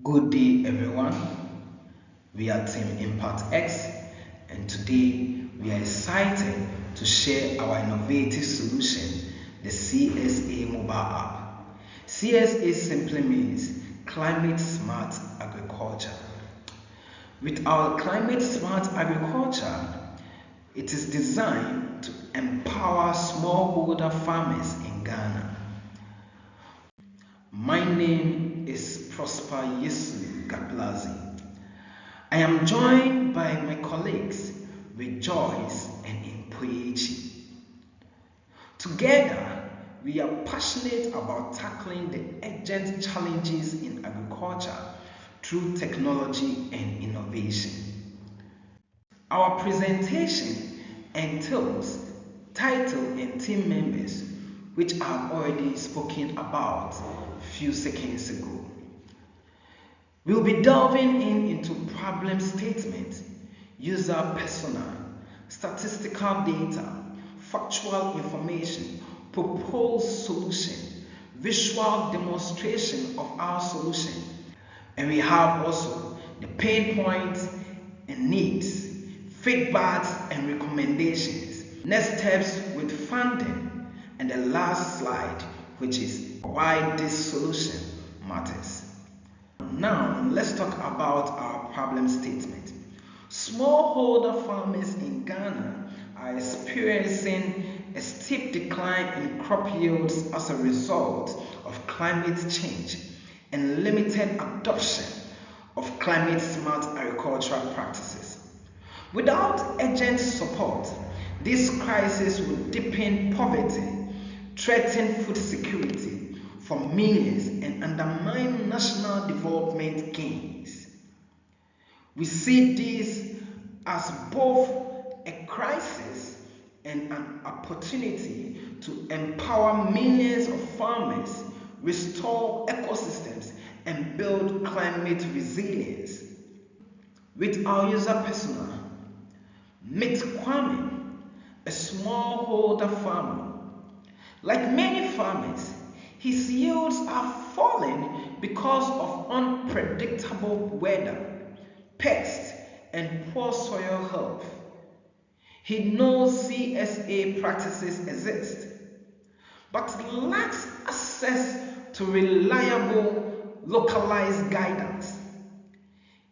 Good day everyone, we are Team ImpactX and today we are excited to share our innovative solution, the CSA mobile app. CSA simply means Climate Smart Agriculture. With our Climate Smart Agriculture, it is designed to empower smallholder farmers in Ghana. My name is Prosper Yesuli Gakpleazi. I am joined by my colleagues Rejoice and Mpoetsi. Together, we are passionate about tackling the urgent challenges in agriculture through technology and innovation. Our presentation entails title and team members, which I have already spoken about a few seconds ago. We'll be delving into problem statement, user persona, statistical data, factual information, proposed solution, visual demonstration of our solution, and we have also the pain points and needs, feedbacks and recommendations, next steps with funding, and the last slide, which is why this solution matters. Now, let's talk about our problem statement. Smallholder farmers in Ghana are experiencing a steep decline in crop yields as a result of climate change and limited adoption of climate-smart agricultural practices. Without urgent support, this crisis will deepen poverty, threaten food security for millions, and undermine national development gains. We see this as both a crisis and an opportunity to empower millions of farmers, restore ecosystems, and build climate resilience. With our user persona, meet Kwame, a smallholder farmer. Like many farmers, his yields are falling because of unpredictable weather, pests, and poor soil health. He knows CSA practices exist, but lacks access to reliable, localized guidance.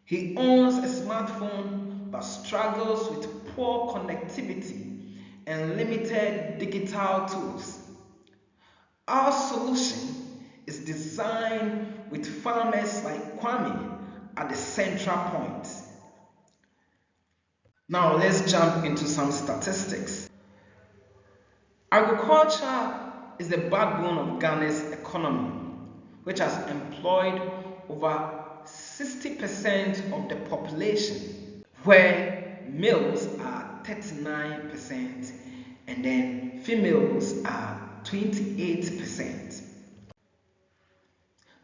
He owns a smartphone but struggles with poor connectivity and limited digital tools. Our solution is designed with farmers like Kwame at the central point. Now let's jump into some statistics. Agriculture is the backbone of Ghana's economy, which has employed over 60% of the population, where males are 39% and then females are 28%.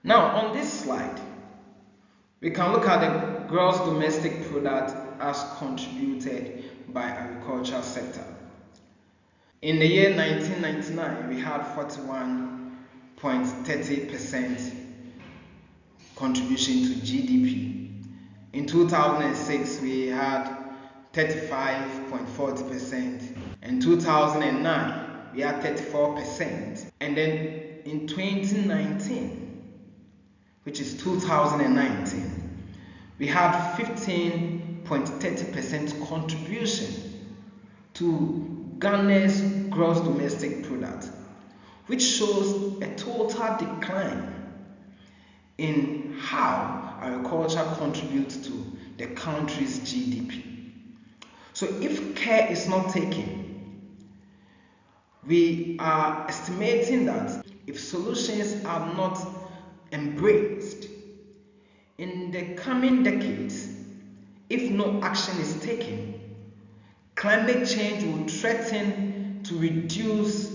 Now on this slide, we can look at the gross domestic product as contributed by agricultural sector. In the year 1999, we had 41.30% contribution to GDP. In 2006, we had 35.40%. In 2009, we had 34%, and then in 2019, which is 2019, we had 15.30% contribution to Ghana's gross domestic product, which shows a total decline in how agriculture contributes to the country's GDP. So if care is not taken, we are estimating that if solutions are not embraced in the coming decades, if no action is taken, climate change will threaten to reduce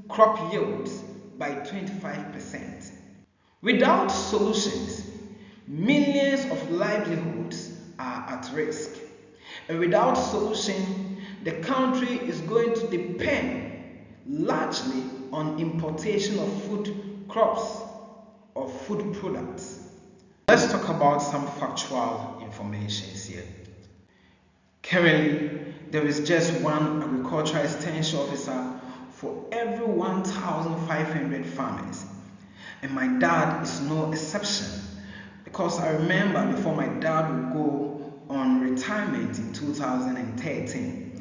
crop yields by 25%. Without solutions, millions of livelihoods are at risk. And without solution, the country is going to depend largely on importation of food crops or food products. Let's talk about about some factual information here. Currently, there is just one agricultural extension officer for every 1,500 farmers, and my dad is no exception, because I remember before my dad would go on retirement in 2013,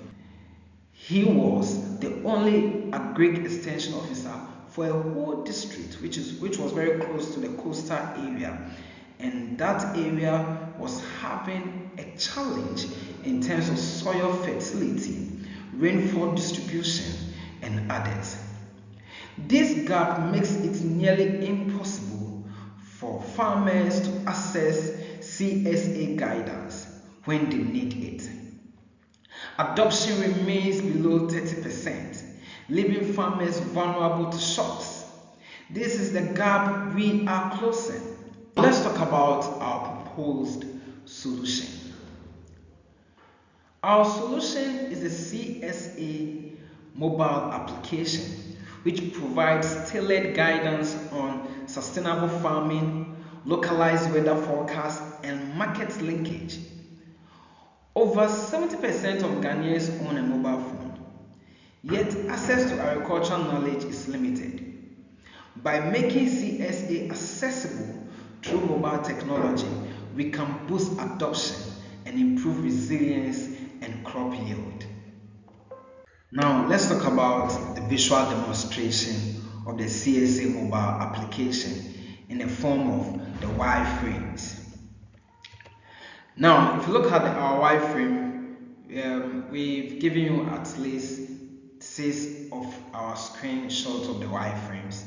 he was the only agric extension officer for a whole district which was very close to the coastal area, and that area was having a challenge in terms of soil fertility, rainfall distribution, and others. This gap makes it nearly impossible for farmers to access CSA guidance when they need it. Adoption remains below 30%, leaving farmers vulnerable to shocks. This is the gap we are closing. Let's talk about our proposed solution. Our solution is a CSA mobile application which provides tailored guidance on sustainable farming, localized weather forecasts, and market linkage. Over 70% of Ghanaians own a mobile phone, yet access to agricultural knowledge is limited. By making CSA accessible through mobile technology, we can boost adoption and improve resilience and crop yield. Now let's talk about the visual demonstration of the CSA mobile application in the form of the wireframes. Now, if you look at our wireframe, we've given you at least 6 of our screenshots of the wireframes.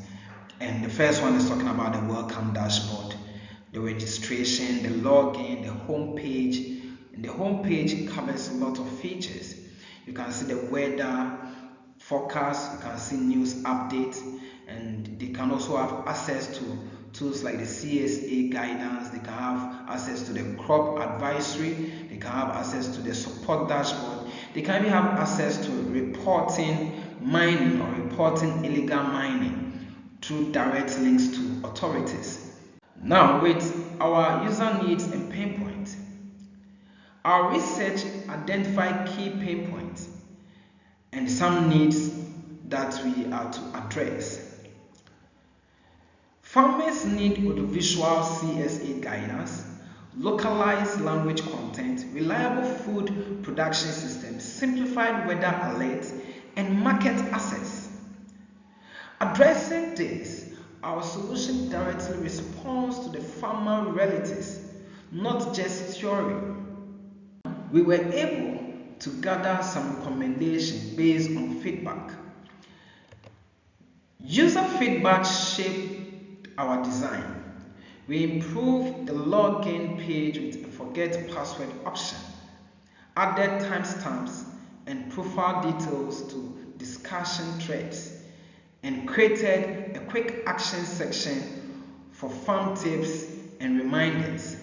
And the first one is talking about the welcome dashboard, the registration, the login, the home page. And the home page covers a lot of features. You can see the weather forecast, you can see news updates, and they can also have access to tools like the CSA guidance. They can have access to the crop advisory, they can have access to the support dashboard, they can even have access to reporting mining or reporting illegal mining through direct links to authorities. Now, with our user needs and pain points, our research identified key pain points and some needs that we are to address. Farmers need audiovisual CSA guidance, localized language content, reliable food production systems, simplified weather alerts, and market access. Addressing this, our solution directly responds to the farmer realities, not just theory. We were able to gather some recommendations based on feedback. User feedback shaped our design. We improved the login page with a forget password option, added timestamps and profile details to discussion threads, and created a quick action section for farm tips and reminders.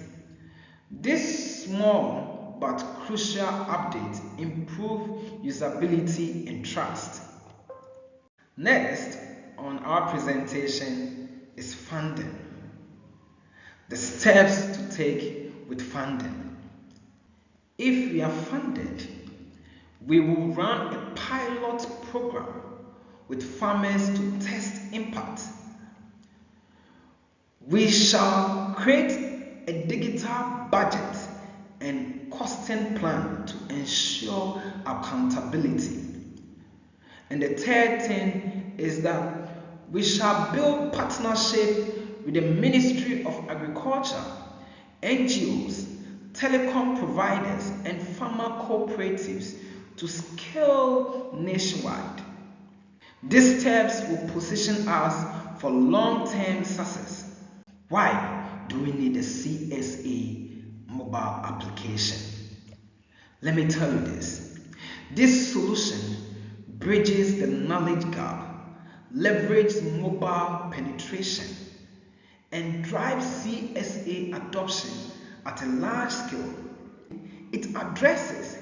This small but crucial update improved usability and trust. Next on our presentation is funding. The steps to take with funding. If we are funded, we will run a pilot program with farmers to test impact. We shall create a digital budget and costing plan to ensure accountability. And the third thing is that we shall build partnership with the Ministry of Agriculture, NGOs, telecom providers, and farmer cooperatives to scale nationwide. These steps will position us for long-term success. Why do we need a CSA mobile application? Let me tell you this. This solution bridges the knowledge gap, leverages mobile penetration, and drives CSA adoption at a large scale. It addresses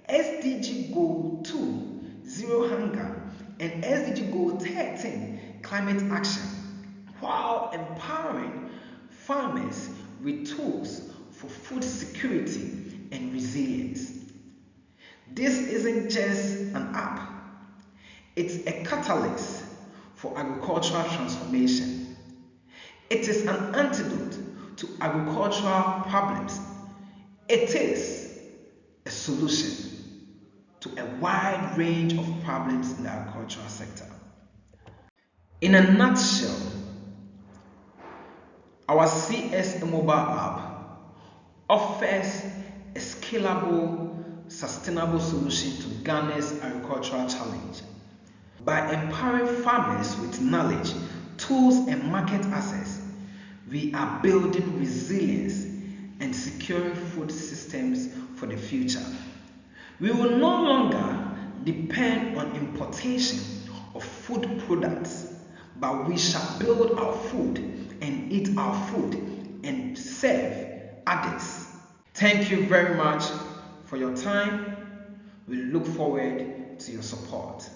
SDG Goal 2, Zero Hunger, and SDG Goal 13, Climate Action, while empowering farmers with tools food security and resilience. This isn't just an app, it's a catalyst for agricultural transformation. It is an antidote to agricultural problems. It is a solution to a wide range of problems in the agricultural sector. In a nutshell, our CSA mobile app offers a scalable, sustainable solution to Ghana's agricultural challenge. By empowering farmers with knowledge, tools, and market access, we are building resilience and securing food systems for the future. We will no longer depend on importation of food products, but we shall build our food and eat our food and serve others. Thank you very much for your time. We look forward to your support.